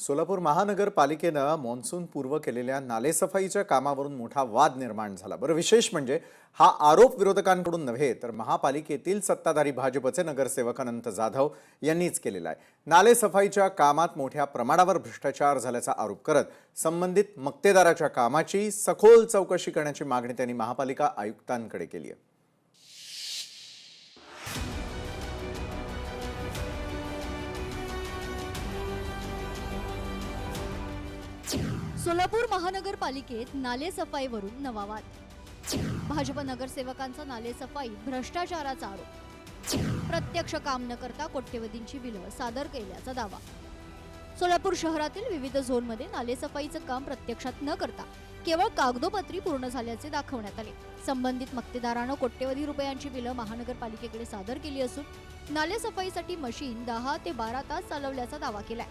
सोलापूर महानगरपालिकेनं मान्सून पूर्व केलेल्या नालेसफाईच्या कामावरून मोठा वाद निर्माण झाला। बरं, विशेष म्हणजे हा आरोप विरोधकांकडून नव्हे तर महापालिकेतील सत्ताधारी भाजपचे नगरसेवक अनंत जाधव यांनीच केलेला आहे। नालेसफाईच्या कामात मोठ्या प्रमाणावर भ्रष्टाचार झाल्याचा आरोप करत संबंधित मक्तेदाराच्या कामाची सखोल चौकशी करण्याची मागणी त्यांनी महापालिका आयुक्तांकडे केली आहे। सोलापूर महानगरपालिकेत नाले सफाईवरून नवा वाद। भाजप नगरसेवकांचा नाले सफाई भ्रष्टाचाराचा आरोप। प्रत्यक्ष काम न करता कोट्यवधींची बिलं सादर केल्याचा दावा। सोलापूर शहरातील विविध झोनमध्ये नाले सफाईचं काम प्रत्यक्षात न करता केवळ कागदोपत्री पूर्ण झाल्याचे दाखवण्यात आले। संबंधित मक्तेदारानं कोट्यवधी रुपयांची बिलं महानगरपालिकेकडे सादर केली असून नाले सफाईसाठी मशीन 10 ते 12 तास चालवल्याचा दावा केलाय।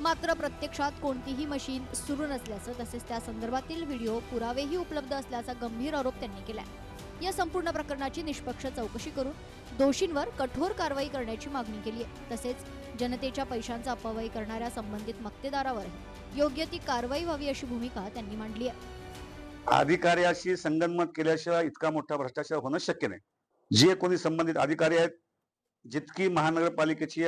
मात्र प्रत्यक्षात कोणतीही मशीन सुरू नसल्याचं तसेच त्या संदर्भातील व्हिडिओ पुरावेही उपलब्ध असल्याचा गंभीर आरोप त्यांनी केलाय। या संपूर्ण प्रकरणाची निष्पक्ष चौकशी करून दोषींवर कठोर कारवाई करण्याची मागणी केली आहे। तसेच जनतेच्या पैशांचा अपव्यय करणाऱ्या संबंधित मक्तेदारावर योग्य ती कारवाई व्हावी अशी भूमिका त्यांनी मांडली आहे। अधिकाऱ्याशी संगनमत केल्याशिवाय इतका मोठा भ्रष्टाचार होणं शक्य नाही। जे कोणी संबंधित अधिकारी आहेत, जितकी महानगरपालिकेची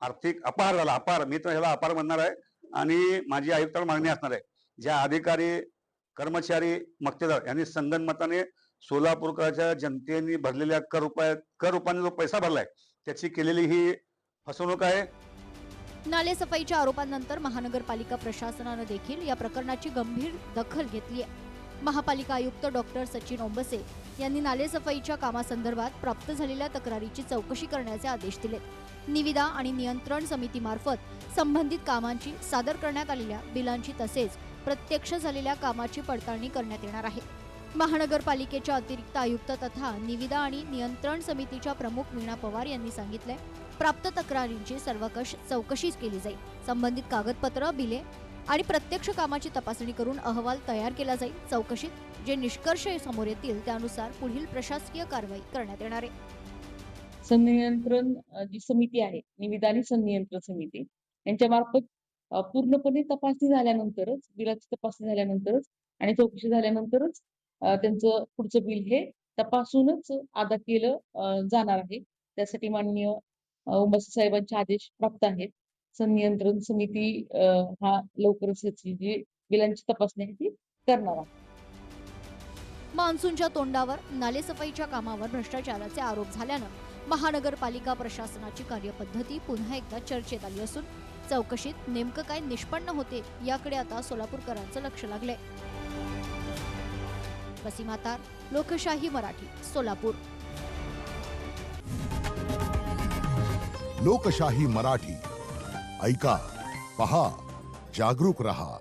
आर्थिक अपार झाला, अपार, मी तर ह्याला अपार म्हणणार आहे आणि माझी आयुक्ताला मागणी असणार आहे, ज्या अधिकारी कर्मचारी मक्तेदार यांनी संगनमताने सोलापूरकरांच्या जनतेने भरलेल्या कर रूपाने जो पैसा भरलाय त्याची केलेली ही फसवणूक आहे। नाले सफाईच्या आरोपांनंतर महानगरपालिका प्रशासनाने देखील या प्रकरणाची गंभीर दखल घेतली आहे। महापालिका आयुक्त डॉक्टर सचिन ओंबसे यांनी नाले सफाईच्या कामासंदर्भात प्राप्त झालेल्या तक्रारीची चौकशी करण्याचे आदेश दिले। निविदा आणि नियंत्रण समितीमार्फत संबंधित कामांची सादर करण्यात आलेल्या बिलांची तसेच प्रत्यक्ष झालेल्या कामाची पडताळणी करण्यात येणार आहे। महानगरपालिकेच्या अतिरिक्त आयुक्त तथा निविदा आणि नियंत्रण समितीच्या प्रमुख वीणा पवार यांनी सांगितले, प्राप्त तक्रारींची सर्वकष चौकशी केली जाईल। संबंधित कागदपत्र, बिले आणि प्रत्यक्ष कामाची तपासणी करून अहवाल तयार केला जाईल। चौकशीत जे निष्कर्ष समोर येतील त्यानुसार पुढील प्रशासकीय कारवाई करण्यात येणार आहे। संनियंत्रण जी समिती आहे, निविदा आणि संनियंत्रण समिती यांच्या मार्फत पूर्णपणे तपासणी झाल्यानंतरच, बिलाची तपासणी झाल्यानंतरच आणि चौकशी झाल्यानंतरच त्यांचं पुढचं बिल हे तपासूनच अदा केलं जाणार आहे। त्यासाठी माननीय ओंबसे साहेबांचे आदेश प्राप्त आहेत। संनियंत्रण समिती हा लवकरच जी बिलांची तपासणी आहे ती करणार आहे। मान्सूनच्या तोंडावर नालेसफाईच्या कामावर भ्रष्टाचाराचे आरोप झाल्यानं महानगरपालिका प्रशासनाची कार्यपद्धती पुन्हा एकदा चर्चेत आली असून चौकशीत नेमकं काय निष्पन्न होते याकडे आता सोलापूरकरांचं लक्ष लागलंय। वसीमातार, लोकशाही मराठी, सोलापूर। लोकशाही मराठी ऐका, पहा, जागरूक रहा।